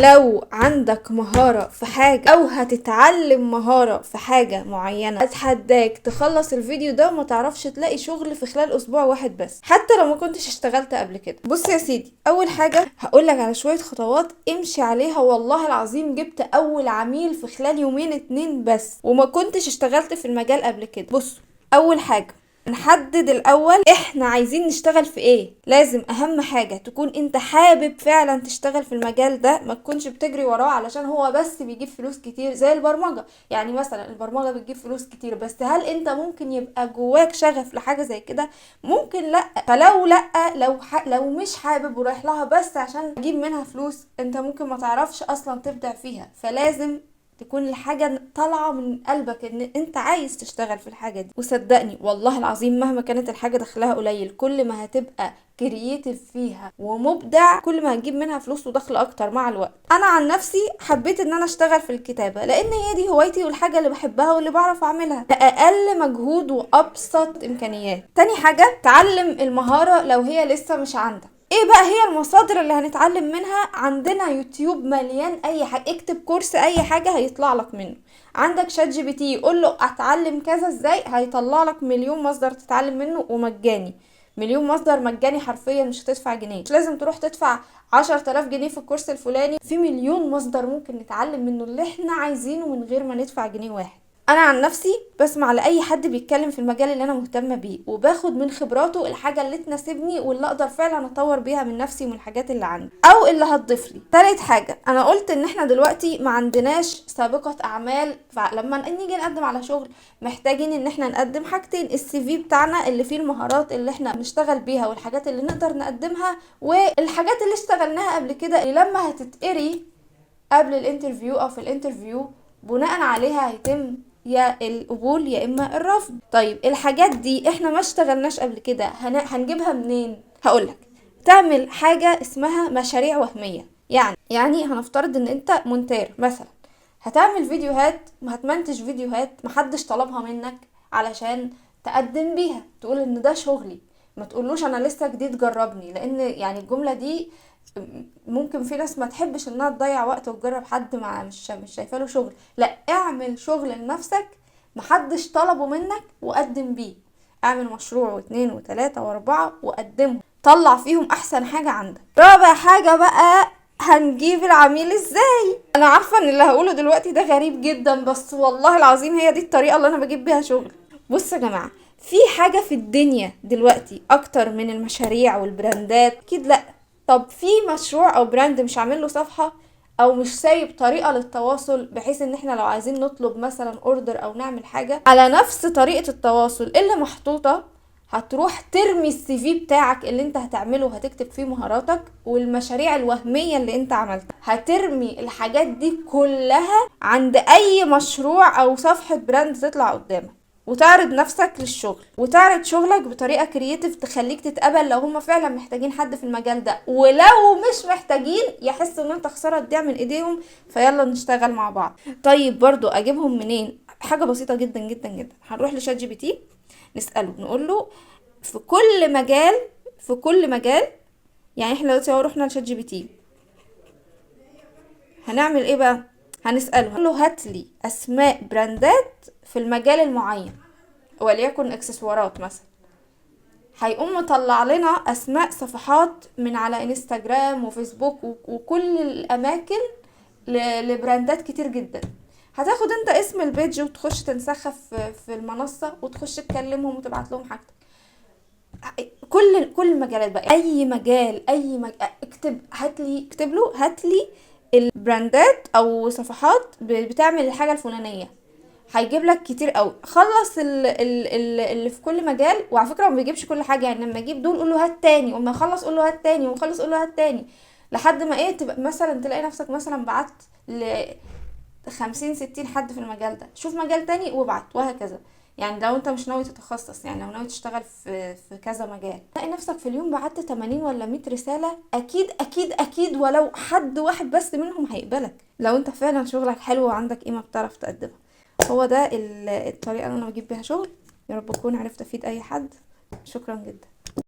لو عندك مهارة في حاجة او هتتعلم مهارة في حاجة معينة، اتحداك تخلص الفيديو ده وما تعرفش تلاقي شغل في خلال اسبوع واحد بس، حتى لو ما كنتش اشتغلت قبل كده. بص يا سيدي، اول حاجة هقولك على شوية خطوات امشي عليها، والله العظيم جبت اول عميل في خلال يومين 2 بس وما كنتش اشتغلت في المجال قبل كده. بص، اول حاجة نحدد الاول احنا عايزين نشتغل في ايه. لازم اهم حاجة تكون انت حابب فعلا تشتغل في المجال ده، ما تكونش بتجري وراه علشان هو بس بيجيب فلوس كتير. زي البرمجة، يعني مثلا البرمجة بتجيب فلوس كتير، بس هل انت ممكن يبقى جواك شغف لحاجة زي كده؟ ممكن لا. فلو لا، لو مش حابب ورايح لها بس عشان تجيب منها فلوس، انت ممكن ما تعرفش اصلا تبدع فيها. فلازم تكون الحاجة طالعة من قلبك ان انت عايز تشتغل في الحاجة دي. وصدقني والله العظيم مهما كانت الحاجة دخلها قليل، كل ما هتبقى كرييتيف فيها ومبدع، كل ما هتجيب منها فلوس ودخل اكتر مع الوقت. انا عن نفسي حبيت ان انا اشتغل في الكتابة لان هي دي هوايتي والحاجة اللي بحبها واللي بعرف اعملها بأقل مجهود وابسط امكانيات. تاني حاجة، تعلم المهارة لو هي لسه مش عندك. ايه بقى هي المصادر اللي هنتعلم منها؟ عندنا يوتيوب مليان اي حاجه، اكتب كورس اي حاجه هيطلع لك منه. عندك شات جي بي تي، قول له اتعلم كذا ازاي، هيطلع لك مليون مصدر تتعلم منه ومجاني. مليون مصدر مجاني حرفيا، مش هتدفع جنيه، مش لازم تروح تدفع 10,000 جنيه في الكورس الفلاني. في مليون مصدر ممكن نتعلم منه اللي احنا عايزينه من غير ما ندفع جنيه واحد. انا عن نفسي بسمع لاي حد بيتكلم في المجال اللي انا مهتمه بيه، وباخد من خبراته الحاجه اللي تناسبني واللي اقدر فعلا اطور بيها من نفسي ومن الحاجات اللي عندي او اللي هتضيف لي. تالت حاجه، انا قلت ان احنا دلوقتي ما عندناش سابقه اعمال، فلما نيجي نقدم على شغل محتاجين ان احنا نقدم حاجتين: السي في بتاعنا اللي فيه المهارات اللي احنا بنشتغل بيها والحاجات اللي نقدر نقدمها، والحاجات اللي اشتغلناها قبل كده اللي لما هتتقري قبل الانترفيو او في الانترفيو بناء عليها هيتم يا القبول يا اما الرفض. طيب الحاجات دي احنا ما اشتغلناش قبل كده، هنجيبها منين؟ هقولك، تعمل حاجة اسمها مشاريع وهمية. يعني هنفترض ان انت مونتير مثلا، هتعمل فيديوهات، هتمنتج فيديوهات محدش طلبها منك علشان تقدم بيها، تقول ان ده شغلي. ما تقولوش انا لسه جديد جربني، لان يعني الجملة دي ممكن في ناس ما تحبش انها تضيع وقت وتجرب حد مع مش شايفه له شغل. لا، اعمل شغل لنفسك محدش طلبه منك وقدم بيه. اعمل مشروع واتنين وتلاتة واربعة وقدمه، طلع فيهم احسن حاجة عندك. رابع حاجة بقى، هنجيب العميل ازاي؟ انا عارفة ان اللي هقوله دلوقتي ده غريب جدا، بس والله العظيم هي دي الطريقة اللي انا بجيب بيها شغل. بصوا يا جماعة، في حاجة في الدنيا دلوقتي اكتر من المشاريع والبراندات؟ اكيد لا. طب في مشروع او براند مش عامل له صفحة او مش سايب طريقة للتواصل، بحيث ان احنا لو عايزين نطلب مثلا اوردر او نعمل حاجة على نفس طريقة التواصل اللي محطوطة، هتروح ترمي السي في بتاعك اللي انت هتعمله وهتكتب فيه مهاراتك والمشاريع الوهمية اللي انت عملتها، هترمي الحاجات دي كلها عند اي مشروع او صفحة براند تطلع قدامك، وتعرض نفسك للشغل وتعرض شغلك بطريقة كرياتيف تخليك تتقبل لو هما فعلا محتاجين حد في المجال ده، ولو مش محتاجين يحسوا ان انت خسارة تضيع من ايديهم فيلا نشتغل مع بعض. طيب برضو اجيبهم منين؟ حاجة بسيطة جدا جدا جدا، هنروح لشات جي بي تي نسأله، نقول له في كل مجال يعني احنا دلوقتي لو رحنا لشات جي بي تي هنعمل ايه بقى؟ هنسأله، هنقول له هات لي اسماء براندات في المجال المعين، وليكن اكسسوارات مثلا. هيقوم مطلع لنا اسماء صفحات من على انستجرام وفيسبوك وكل الاماكن لبراندات كتير جدا. هتاخد انت اسم البيج وتخش تنسخها في المنصة وتخش تكلمهم وتبعت لهم حاجتك. كل المجالات بقى، اي مجال اكتب له هات لي البراندات او صفحات بتعمل الحاجه الفلانيه، هيجيب لك كتير قوي. خلص اللي في كل مجال، وعلى فكره ما بيجيبش كل حاجه، يعني لما يجيب دول قول له هات تاني، وما يخلص قول له هات تاني، وما يخلص قول له هات تاني، لحد ما ايه تبقى مثلا تلاقي نفسك مثلا بعت ل 50-60 حد في المجال ده، شوف مجال تاني وابعت، وهكذا. يعني لو انت مش ناوي تتخصص، يعني لو ناوي تشتغل في كذا مجال، تلاقي نفسك في اليوم بعت 80 ولا 100 رسالة، اكيد اكيد اكيد ولو حد واحد بس منهم هيقبلك لو انت فعلا شغلك حلو وعندك قيمة بتعرف تقدمها. هو ده الطريقة اللي انا بجيب بيها شغل. يا رب اكون عرفت افيد اي حد. شكرا جدا.